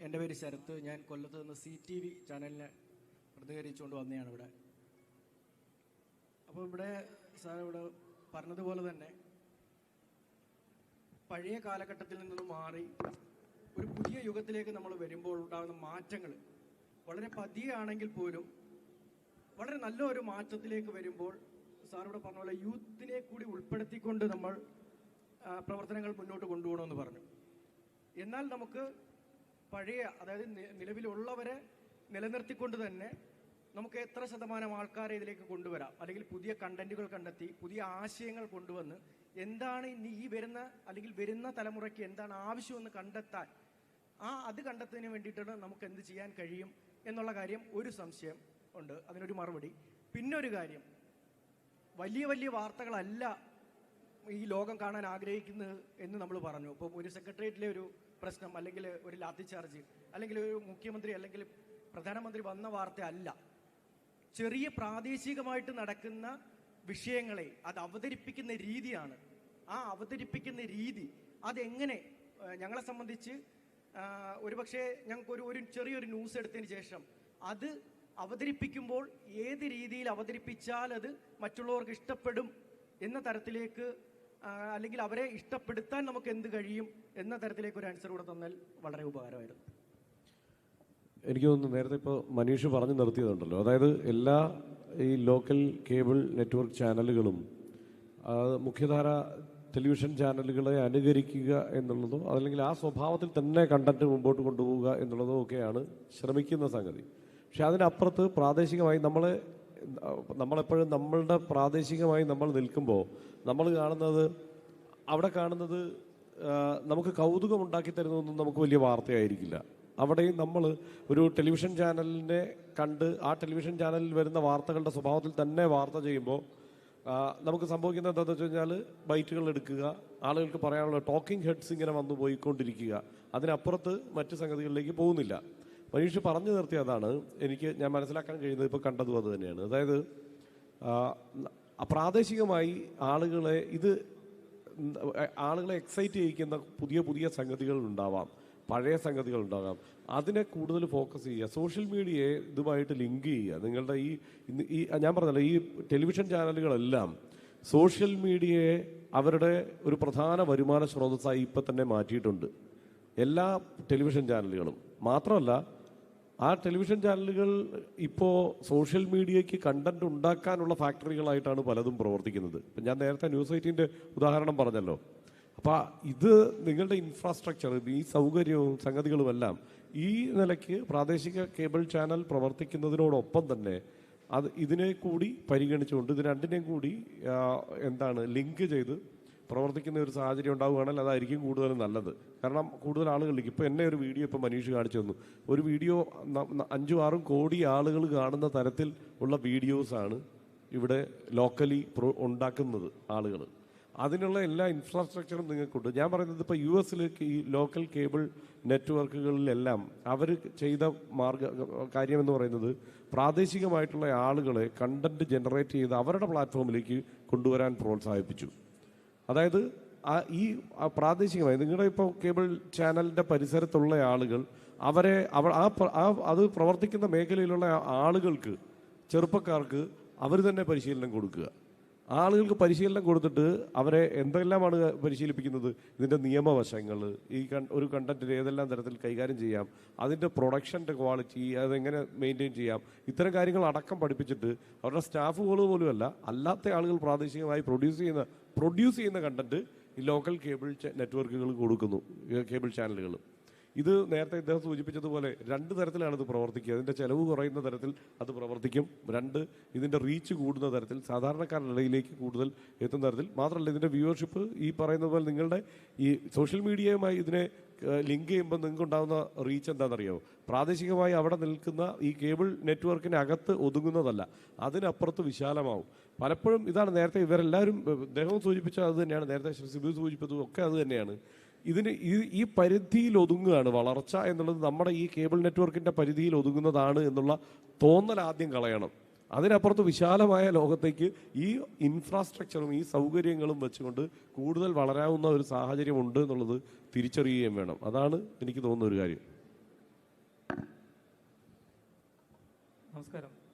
എൻ്റെ പേര് ശരത്ത്. ഞാൻ കൊല്ലത്ത് നിന്ന് CTV ചാനലിനെ പ്രതികരിച്ചുകൊണ്ട് വന്നതാണ് ഇവിടെ. അപ്പോൾ ഇവിടെ സാർ ഇവിടെ പറഞ്ഞതുപോലെ തന്നെ പഴയ കാലഘട്ടത്തിൽ നിന്നും മാറി ഒരു പുതിയ യുഗത്തിലേക്ക് നമ്മൾ വരുമ്പോൾ ഉണ്ടാകുന്ന മാറ്റങ്ങൾ വളരെ പതിയാണെങ്കിൽ പോലും വളരെ നല്ലൊരു മാറ്റത്തിലേക്ക് വരുമ്പോൾ സാർ ഇവിടെ പറഞ്ഞ പോലെ യൂത്തിനെ കൂടി ഉൾപ്പെടുത്തിക്കൊണ്ട് നമ്മൾ പ്രവർത്തനങ്ങൾ മുന്നോട്ട് കൊണ്ടുപോകണമെന്ന് പറഞ്ഞു. എന്നാൽ നമുക്ക് പഴയ, അതായത് നിലവിലുള്ളവരെ നിലനിർത്തിക്കൊണ്ട് തന്നെ നമുക്ക് എത്ര ശതമാനം ആൾക്കാരെ ഇതിലേക്ക് കൊണ്ടുവരാം, അല്ലെങ്കിൽ പുതിയ കണ്ടന്റുകൾ കണ്ടെത്തി പുതിയ ആശയങ്ങൾ കൊണ്ടുവന്ന് എന്താണ് ഇനി ഈ വരുന്ന തലമുറയ്ക്ക് എന്താണ് ആവശ്യമെന്ന് കണ്ടെത്താൻ, അത് കണ്ടെത്തുന്നതിന് വേണ്ടിയിട്ടാണ് നമുക്ക് എന്ത് ചെയ്യാൻ കഴിയും എന്നുള്ള കാര്യം ഒരു സംശയം ഉണ്ട്, അതിനൊരു മറുപടി. പിന്നൊരു കാര്യം, വലിയ വലിയ വാർത്തകളല്ല ഈ ലോകം കാണാൻ ആഗ്രഹിക്കുന്നത് എന്ന് നമ്മൾ പറഞ്ഞു. ഇപ്പം ഒരു സെക്രട്ടേറിയറ്റിലെ ഒരു പ്രശ്നം, അല്ലെങ്കിൽ ഒരു ലാത്തി ചാർജ്, അല്ലെങ്കിൽ ഒരു മുഖ്യമന്ത്രി അല്ലെങ്കിൽ പ്രധാനമന്ത്രി വന്ന വാർത്ത അല്ല. ചെറിയ പ്രാദേശികമായിട്ട് നടക്കുന്ന വിഷയങ്ങളെ അത് അവതരിപ്പിക്കുന്ന രീതിയാണ്. ആ അവതരിപ്പിക്കുന്ന രീതി അതെങ്ങനെ, ഞങ്ങളെ സംബന്ധിച്ച് ഒരുപക്ഷെ ഞങ്ങൾക്ക് ഒരു ചെറിയൊരു ന്യൂസ് എടുത്തതിന് ശേഷം അത് അവതരിപ്പിക്കുമ്പോൾ ഏത് രീതിയിൽ അവതരിപ്പിച്ചാൽ അത് മറ്റുള്ളവർക്ക് ഇഷ്ടപ്പെടും എന്ന തരത്തിലേക്ക്, അല്ലെങ്കിൽ അവരെ ഇഷ്ടപ്പെടുത്താൻ നമുക്ക് എന്ത് കഴിയും എന്ന തരത്തിലേക്ക് ഒരു ആൻസർ കൂടെ തന്നാൽ വളരെ ഉപകാരമായിരുന്നു. എനിക്ക് തോന്നുന്നു നേരത്തെ ഇപ്പോൾ മനീഷ് പറഞ്ഞു നിർത്തിയതുണ്ടല്ലോ, അതായത് എല്ലാ ഈ ലോക്കൽ കേബിൾ നെറ്റ്വർക്ക് ചാനലുകളും മുഖ്യധാര ടെലിവിഷൻ ചാനലുകളെ അനുകരിക്കുക എന്നുള്ളതോ അല്ലെങ്കിൽ ആ സ്വഭാവത്തിൽ തന്നെ കണ്ടന്റ് മുമ്പോട്ട് കൊണ്ടുപോവുക എന്നുള്ളതോ ഒക്കെയാണ് ശ്രമിക്കുന്ന സംഗതി. പക്ഷെ അതിനപ്പുറത്ത് പ്രാദേശികമായി നമ്മളെപ്പോഴും നമ്മളുടെ പ്രാദേശികമായി നമ്മൾ നിൽക്കുമ്പോൾ നമ്മൾ അവിടെ കാണുന്നത് നമുക്ക് കൗതുകം ഉണ്ടാക്കി തരുന്നതൊന്നും നമുക്ക് വലിയ വാർത്തയായിരിക്കില്ല. അവിടെയും നമ്മൾ ഒരു ടെലിവിഷൻ ചാനലിനെ കണ്ട് ആ ടെലിവിഷൻ ചാനലിൽ വരുന്ന വാർത്തകളുടെ സ്വഭാവത്തിൽ തന്നെ വാർത്ത ചെയ്യുമ്പോൾ നമുക്ക് സംഭവിക്കുന്നത് എന്താണെന്ന് വെച്ച് കഴിഞ്ഞാൽ ബൈറ്റുകൾ എടുക്കുക, ആളുകൾക്ക് പറയാനുള്ള ടോക്കിംഗ് ഹെഡ്സ് ഇങ്ങനെ വന്നു പോയിക്കൊണ്ടിരിക്കുക, അതിനപ്പുറത്ത് മറ്റ് സംഗതികളിലേക്ക് പോകുന്നില്ല. മനീഷ് പറഞ്ഞു നിർത്തിയ അതാണ് ഞാൻ മനസ്സിലാക്കാൻ കഴിയുന്നത്. ഇപ്പോൾ കണ്ടതും അത് തന്നെയാണ്. അതായത് പ്രാദേശികമായി ആളുകളെ എക്സൈറ്റ് ചെയ്യിക്കുന്ന പുതിയ പുതിയ സംഗതികൾ ഉണ്ടാവാം, പഴയ സംഗതികൾ ഉണ്ടാകാം. അതിനെ കൂടുതൽ ഫോക്കസ് ചെയ്യുക, സോഷ്യൽ മീഡിയയെ ഇതുമായിട്ട് ലിങ്ക് ചെയ്യുക. നിങ്ങളുടെ ഈ ഞാൻ പറഞ്ഞല്ലോ, ഈ ടെലിവിഷൻ ചാനലുകളെല്ലാം സോഷ്യൽ മീഡിയയെ അവരുടെ ഒരു പ്രധാന വരുമാന സ്രോതസ്സായി ഇപ്പം തന്നെ മാറ്റിയിട്ടുണ്ട്, എല്ലാ ടെലിവിഷൻ ചാനലുകളും. മാത്രമല്ല, ആ ടെലിവിഷൻ ചാനലുകൾ ഇപ്പോൾ സോഷ്യൽ മീഡിയയ്ക്ക് കണ്ടന്റ് ഉണ്ടാക്കാനുള്ള ഫാക്ടറികളായിട്ടാണ് പലതും പ്രവർത്തിക്കുന്നത്. ഇപ്പം ഞാൻ നേരത്തെ ന്യൂസ് 18-ന്റെ ഉദാഹരണം പറഞ്ഞല്ലോ. അപ്പോൾ ഇത് നിങ്ങളുടെ ഇൻഫ്രാസ്ട്രക്ചർ, ഈ സൗകര്യവും സംഗതികളുമെല്ലാം ഈ നിലയ്ക്ക് പ്രാദേശിക കേബിൾ ചാനൽ പ്രവർത്തിക്കുന്നതിനോടൊപ്പം തന്നെ ഇതിനെ കൂടി പരിഗണിച്ചുകൊണ്ട് ഇത് രണ്ടിനെയും കൂടി ലിങ്ക് ചെയ്ത് പ്രവർത്തിക്കുന്ന ഒരു സാഹചര്യം ഉണ്ടാവുകയാണെങ്കിൽ അതായിരിക്കും കൂടുതൽ നല്ലത്. കാരണം കൂടുതൽ ആളുകളിലേക്ക് ഇപ്പോൾ എന്നെ ഒരു വീഡിയോ ഇപ്പോൾ മനീഷ് കാണിച്ചു തന്നു. ഒരു വീഡിയോ 5-6 കോടി ആളുകൾ കാണുന്ന തരത്തിൽ ഉള്ള വീഡിയോസാണ് ഇവിടെ ലോക്കലി ഉണ്ടാക്കുന്നത് ആളുകൾ. അതിനുള്ള എല്ലാ ഇൻഫ്രാസ്ട്രക്ചറും നിങ്ങൾക്കുണ്ട്. ഞാൻ പറയുന്നത് ഇപ്പോൾ US ഈ ലോക്കൽ കേബിൾ നെറ്റ്വർക്കുകളിലെല്ലാം അവർ ചെയ്ത കാര്യമെന്ന് പറയുന്നത് പ്രാദേശികമായിട്ടുള്ള ആളുകളെ കണ്ടന്റ് ജനറേറ്റ് ചെയ്ത് അവരുടെ പ്ലാറ്റ്ഫോമിലേക്ക് കൊണ്ടുവരാൻ പ്രോത്സാഹിപ്പിച്ചു. അതായത് പ്രാദേശികമായി നിങ്ങളുടെ ഇപ്പോൾ കേബിൾ ചാനലിൻ്റെ പരിസരത്തുള്ള ആളുകൾ അത് പ്രവർത്തിക്കുന്ന മേഖലയിലുള്ള ആളുകൾക്ക്, ചെറുപ്പക്കാർക്ക് അവർ തന്നെ പരിശീലനം കൊടുക്കുക. ആളുകൾക്ക് പരിശീലനം കൊടുത്തിട്ട് അവരെ എന്തെല്ലാമാണ് പരിശീലിപ്പിക്കുന്നത്, ഇതിൻ്റെ നിയമവശങ്ങൾ, ഒരു കണ്ടന്റിന് ഏതെല്ലാം തരത്തിൽ കൈകാര്യം ചെയ്യാം, അതിൻ്റെ പ്രൊഡക്ഷൻ്റെ ക്വാളിറ്റി അതെങ്ങനെ മെയിൻറ്റെയിൻ ചെയ്യാം, ഇത്തരം കാര്യങ്ങൾ അടക്കം പഠിപ്പിച്ചിട്ട് അവരുടെ സ്റ്റാഫുകൾ പോലുമല്ല, അല്ലാത്ത ആളുകൾ പ്രാദേശികമായി പ്രൊഡ്യൂസ് ചെയ്യുന്ന കണ്ടന്റ് ഈ ലോക്കൽ കേബിൾ നെറ്റ്വർക്കുകൾ കൊടുക്കുന്നു, കേബിൾ ചാനലുകൾ. ഇത് നേരത്തെ ഇദ്ദേഹം സൂചിപ്പിച്ചതുപോലെ 2 തരത്തിലാണ് ഇത് പ്രവർത്തിക്കുക. അതിൻ്റെ ചെലവ് കുറയുന്ന തരത്തിൽ അത് പ്രവർത്തിക്കും. 2, ഇതിൻ്റെ റീച്ച് കൂടുന്ന തരത്തിൽ, സാധാരണക്കാരുടെ ഇടയിലേക്ക് കൂടുതൽ എത്തുന്ന തരത്തിൽ. മാത്രമല്ല, ഇതിൻ്റെ വ്യൂവർഷിപ്പ് ഈ പറയുന്ന പോലെ നിങ്ങളുടെ ഈ സോഷ്യൽ മീഡിയയുമായി ഇതിനെ ലിങ്ക് ചെയ്യുമ്പോൾ നിങ്ങൾക്ക് ഉണ്ടാകുന്ന റീച്ച് എന്താണെന്നറിയാമോ? പ്രാദേശികമായി അവിടെ നിൽക്കുന്ന ഈ കേബിൾ നെറ്റ്വർക്കിനകത്ത് ഒതുങ്ങുന്നതല്ല, അതിനപ്പുറത്ത് വിശാലമാവും. പലപ്പോഴും ഇതാണ് നേരത്തെ ഇവരെല്ലാവരും അദ്ദേഹവും സൂചിപ്പിച്ചത് അത് തന്നെയാണ്, നേരത്തെ സിബു സൂചിപ്പിച്ചതും ഒക്കെ അത് തന്നെയാണ്. ഈ പരിധിയിൽ ഒതുങ്ങുകയാണ് വളർച്ച എന്നുള്ളത്. നമ്മുടെ ഈ കേബിൾ നെറ്റ്വർക്കിൻ്റെ പരിധിയിൽ ഒതുങ്ങുന്നതാണ് എന്നുള്ള തോന്നൽ ആദ്യം കളയണം. അതിനപ്പുറത്ത് വിശാലമായ ലോകത്തേക്ക് ഈ ഇൻഫ്രാസ്ട്രക്ചറും ഈ സൗകര്യങ്ങളും വെച്ചുകൊണ്ട് കൂടുതൽ വളരാവുന്ന ഒരു സാഹചര്യമുണ്ട് എന്നുള്ളത് തിരിച്ചറിയുകയും വേണം. അതാണ് എനിക്ക് തോന്നുന്ന ഒരു കാര്യം. നമസ്കാരം.